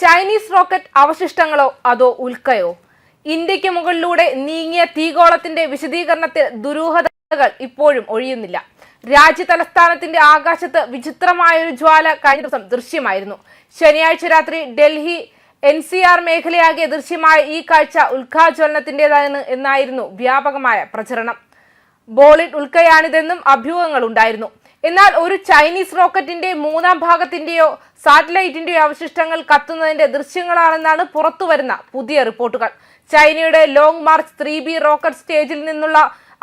Chinese rocket അവശിഷ്ടങ്ങളോ അതോ ഉൽക്കയോ? ഇന്ത്യക്ക് മുകളിലൂടെ നീങ്ങിയ തീഗോളത്തിന്റെ വിശദീകരണത്തിൽ ദുരൂഹതകൾ ഇപ്പോഴും ഒഴിയുന്നില്ല. രാജ്യ തലസ്ഥാനത്തിന്റെ ആകാശത്ത് വിചിത്രമായൊരു ജ്വാല കഴിഞ്ഞ ദിവസം ദൃശ്യമായിരുന്നു. ശനിയാഴ്ച രാത്രി ഡൽഹി NCR മേഖലയാകെ ദൃശ്യമായ ഈ കാഴ്ച ഉൽക്കാജ്വലനത്തിൻ്റെതാണ് എന്നായിരുന്നു വ്യാപകമായ പ്രചരണം. ബോളിഡ് ഉൽക്കയാണിതെന്നും അഭ്യൂഹങ്ങൾ ഉണ്ടായിരുന്നു. എന്നാൽ ഒരു ചൈനീസ് റോക്കറ്റിന്റെ മൂന്നാം ഭാഗത്തിന്റെയോ സാറ്റലൈറ്റിന്റെയോ അവശിഷ്ടങ്ങൾ കത്തുന്നതിന്റെ ദൃശ്യങ്ങളാണെന്നാണ് പുറത്തുവരുന്ന പുതിയ റിപ്പോർട്ടുകൾ. ചൈനയുടെ ലോങ് മാർച്ച് 3B റോക്കറ്റ് സ്റ്റേജിൽ നിന്നുള്ള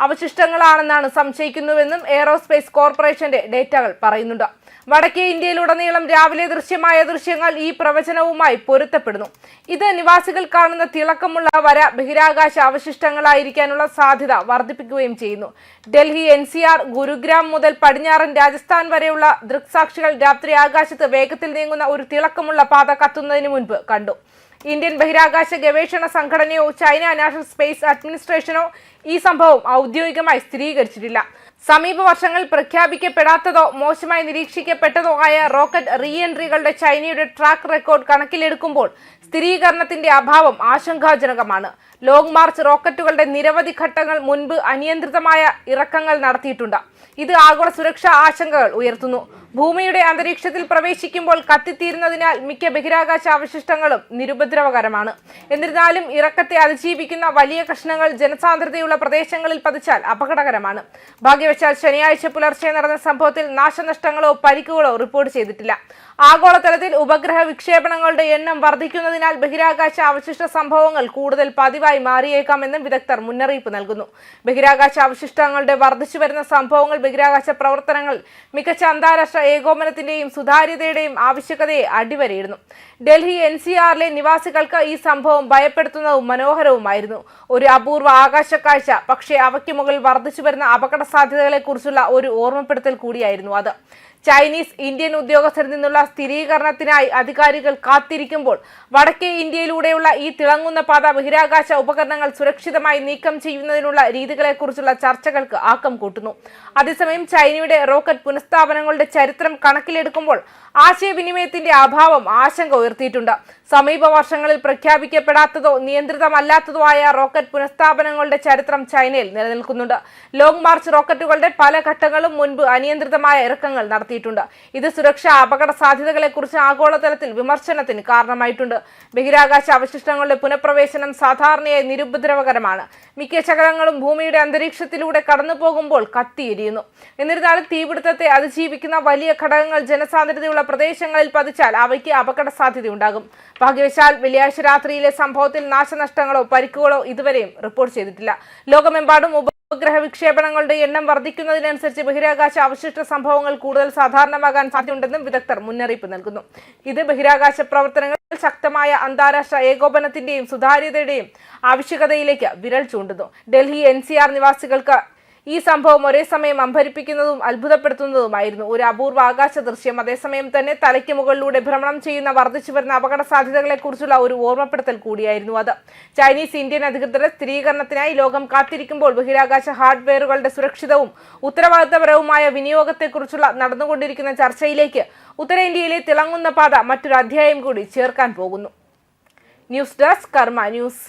അവശിഷ്ടങ്ങളാണെന്നാണ് സംശയിക്കുന്നുവെന്നും എയ്റോസ്പേസ് കോർപ്പറേഷന്റെ ഡേറ്റകൾ പറയുന്നുണ്ട്. വടക്കേ ഇന്ത്യയിലുടനീളം രാവിലെ ദൃശ്യമായ ദൃശ്യങ്ങൾ ഈ പ്രവചനവുമായി പൊരുത്തപ്പെടുന്നു. ഇത് നിവാസികൾ കാണുന്ന തിളക്കമുള്ള വര ബഹിരാകാശ അവശിഷ്ടങ്ങളായിരിക്കാനുള്ള സാധ്യത വർദ്ധിപ്പിക്കുകയും ചെയ്യുന്നു. ഡൽഹി NCR, ഗുരുഗ്രാം മുതൽ പടിഞ്ഞാറൻ രാജസ്ഥാൻ വരെയുള്ള ദൃക്സാക്ഷികൾ രാത്രി ആകാശത്ത് വേഗത്തിൽ നീങ്ങുന്ന ഒരു തിളക്കമുള്ള പാത കത്തുന്നതിന് മുൻപ് കണ്ടു. ഇന്ത്യൻ ബഹിരാകാശ ഗവേഷണ സംഘടനയോ ചൈന നാഷണൽ സ്പേസ് അഡ്മിനിസ്ട്രേഷനോ ഈ സംഭവം ഔദ്യോഗികമായി സ്ഥിരീകരിച്ചിട്ടില്ല. സമീപ വർഷങ്ങൾ പ്രഖ്യാപിക്കപ്പെടാത്തതോ മോശമായി നിരീക്ഷിക്കപ്പെട്ടതോ ആയ റോക്കറ്റ് റീ എൻട്രികളുടെ ചൈനയുടെ ട്രാക്ക് റെക്കോർഡ് കണക്കിലെടുക്കുമ്പോൾ സ്ഥിരീകരണത്തിന്റെ അഭാവം ആശങ്കാജനകമാണ്. ലോങ് മാർച്ച് റോക്കറ്റുകളുടെ നിരവധി ഘട്ടങ്ങൾ മുൻപ് അനിയന്ത്രിതമായ ഇറക്കങ്ങൾ നടത്തിയിട്ടുണ്ട്. ഇത് ആഗോള സുരക്ഷാ ആശങ്കകൾ ഉയർത്തുന്നു. ഭൂമിയുടെ അന്തരീക്ഷത്തിൽ പ്രവേശിക്കുമ്പോൾ കത്തിത്തീരുന്നതിനാൽ മിക്ക ബഹിരാകാശ അവശിഷ്ടങ്ങളും നിരുപദ്രവകരമാണ്. എന്നിരുന്നാലും ഇറക്കത്തെ അതിജീവിക്കുന്ന വലിയ കഷ്ണങ്ങൾ ജനസാന്ദ്രതയുള്ള പ്രദേശങ്ങളിൽ പതിച്ചാൽ അപകടകരമാണ്. ഭാഗ്യവശാൽ ശനിയാഴ്ച പുലർച്ചെ നടന്ന സംഭവത്തിൽ നാശനഷ്ടങ്ങളോ പരിക്കുകളോ റിപ്പോർട്ട് ചെയ്തിട്ടില്ല. ആഗോളതലത്തിൽ ഉപഗ്രഹ വിക്ഷേപണങ്ങളുടെ എണ്ണം വർദ്ധിക്കുന്നതിനാൽ ബഹിരാകാശ അവശിഷ്ട സംഭവങ്ങൾ കൂടുതൽ പതിവായി മാറിയേക്കാമെന്നും വിദഗ്ധർ മുന്നറിയിപ്പ് നൽകുന്നു. ബഹിരാകാശ അവശിഷ്ടങ്ങളുടെ വർദ്ധിച്ചു വരുന്ന സംഭവങ്ങൾ ബഹിരാകാശ പ്രവർത്തനങ്ങൾ മികച്ച അന്താരാഷ്ട്ര ഏകോപനത്തിന്റെയും സുതാര്യതയുടെയും ആവശ്യകതയെ അടിവരയിടുന്നു. ഡൽഹി NCRലെ നിവാസികൾക്ക് ഈ സംഭവം ഭയപ്പെടുത്തുന്നതും മനോഹരവുമായിരുന്നു. ഒരു അപൂർവ ആകാശക്കാഴ്ച, പക്ഷേ അവയ്ക്ക് മുകളിൽ വർദ്ധിച്ചു വരുന്ന അപകട സാധ്യതകളെ കുറിച്ചുള്ള ഒരു ഓർമ്മപ്പെടുത്തൽ കൂടിയായിരുന്നു അത്. ചൈനീസ് ഇന്ത്യൻ ഉദ്യോഗസ്ഥരിൽ നിന്നുള്ള സ്ഥിരീകരണത്തിനായി അധികാരികൾ കാത്തിരിക്കുമ്പോൾ വടക്കേ ഇന്ത്യയിലൂടെയുള്ള ഈ തിളങ്ങുന്ന പാത ബഹിരാകാശ ഉപകരണങ്ങൾ സുരക്ഷിതമായി നീക്കം ചെയ്യുന്നതിനുള്ള രീതികളെക്കുറിച്ചുള്ള ചർച്ചകൾക്ക് ആക്കം കൂട്ടുന്നു. അതേസമയം ചൈനയുടെ റോക്കറ്റ് പുനഃസ്ഥാപനങ്ങളുടെ ചരിത്രം കണക്കിലെടുക്കുമ്പോൾ ആശയവിനിമയത്തിന്റെ അഭാവം ആശങ്ക ഉയർത്തിയിട്ടുണ്ട്. സമീപ വർഷങ്ങളിൽ പ്രഖ്യാപിക്കപ്പെടാത്തതോ നിയന്ത്രിതമല്ലാത്തതോ ആയ റോക്കറ്റ് പുനഃസ്ഥാപനങ്ങളുടെ ചരിത്രം ചൈനയിൽ നിലനിൽക്കുന്നുണ്ട്. ലോങ് മാർച്ച് റോക്കറ്റുകളുടെ പല ഘട്ടങ്ങളും മുൻപ് അനിയന്ത്രിതമായ ഇറക്കങ്ങൾ നടത്തിയിട്ടുണ്ട്. ഇത് സുരക്ഷാ അപകട സാധ്യതകളെ കുറിച്ച് ആഗോളതലത്തിൽ വിമർശനത്തിന് കാരണമായിട്ടുണ്ട്. ബഹിരാകാശ അവശിഷ്ടങ്ങളുടെ പുനഃപ്രവേശനം സാധാരണയായി നിരുപദ്രവകരമാണ്. മിക്ക ശകലങ്ങളും ഭൂമിയുടെ അന്തരീക്ഷത്തിലൂടെ കടന്നു പോകുമ്പോൾ കത്തിയെരിയുന്നു. എന്നിരുന്നാലും തീപിടുത്തത്തെ അതിജീവിക്കുന്ന വലിയ ഘടകങ്ങൾ ജനസാന്ദ്രതയുള്ള പ്രദേശങ്ങളിൽ പതിച്ചാൽ അവയ്ക്ക് അപകട സാധ്യതയുണ്ടാകും. ഭാഗ്യവശാൽ വെള്ളിയാഴ്ച രാത്രിയിലെ സംഭവത്തിൽ നാശനഷ്ടങ്ങളോ പരിക്കുകളോ ഇതുവരെയും റിപ്പോർട്ട് ചെയ്തിട്ടില്ല. ലോകമെമ്പാടും ഉപഗ്രഹ വിക്ഷേപണങ്ങളുടെ എണ്ണം വർദ്ധിക്കുന്നതിനനുസരിച്ച് ബഹിരാകാശ അവശിഷ്ട സംഭവങ്ങൾ കൂടുതൽ സാധാരണമാകാൻ സാധ്യതയുണ്ടെന്നും വിദഗ്ധർ മുന്നറിയിപ്പ് നൽകുന്നു. ഇത് ബഹിരാകാശ പ്രവർത്തനങ്ങൾ ശക്തമായ അന്താരാഷ്ട്ര ഏകോപനത്തിന്റെയും സുതാര്യതയുടെയും ആവശ്യകതയിലേക്ക് വിരൽ ചൂണ്ടുന്നു. ഡൽഹി NCR നിവാസികൾക്ക് ഈ സംഭവം ഒരേ സമയം അമ്പരിപ്പിക്കുന്നതും അത്ഭുതപ്പെടുത്തുന്നതുമായിരുന്നു. ഒരു അപൂർവ ആകാശ ദൃശ്യം, അതേസമയം തന്നെ തലയ്ക്ക് മുകളിലൂടെ ഭ്രമണം ചെയ്യുന്ന വർദ്ധിച്ചു വരുന്ന അപകട സാധ്യതകളെ കുറിച്ചുള്ള ഒരു ഓർമ്മപ്പെടുത്തൽ കൂടിയായിരുന്നു അത്. ചൈനീസ് ഇന്ത്യൻ അധികൃതരുടെ സ്ഥിരീകരണത്തിനായി ലോകം കാത്തിരിക്കുമ്പോൾ ബഹിരാകാശ ഹാർഡ്വെയറുകളുടെ സുരക്ഷിതവും ഉത്തരവാദിത്തപരവുമായ വിനിയോഗത്തെക്കുറിച്ചുള്ള നടന്നുകൊണ്ടിരിക്കുന്ന ചർച്ചയിലേക്ക് ഉത്തരേന്ത്യയിലെ തിളങ്ങുന്ന പാത മറ്റൊരു അധ്യായം കൂടി ചേർക്കാൻ പോകുന്നു. ന്യൂസ് ഡെസ്ക് കർമ്മ ന്യൂസ്.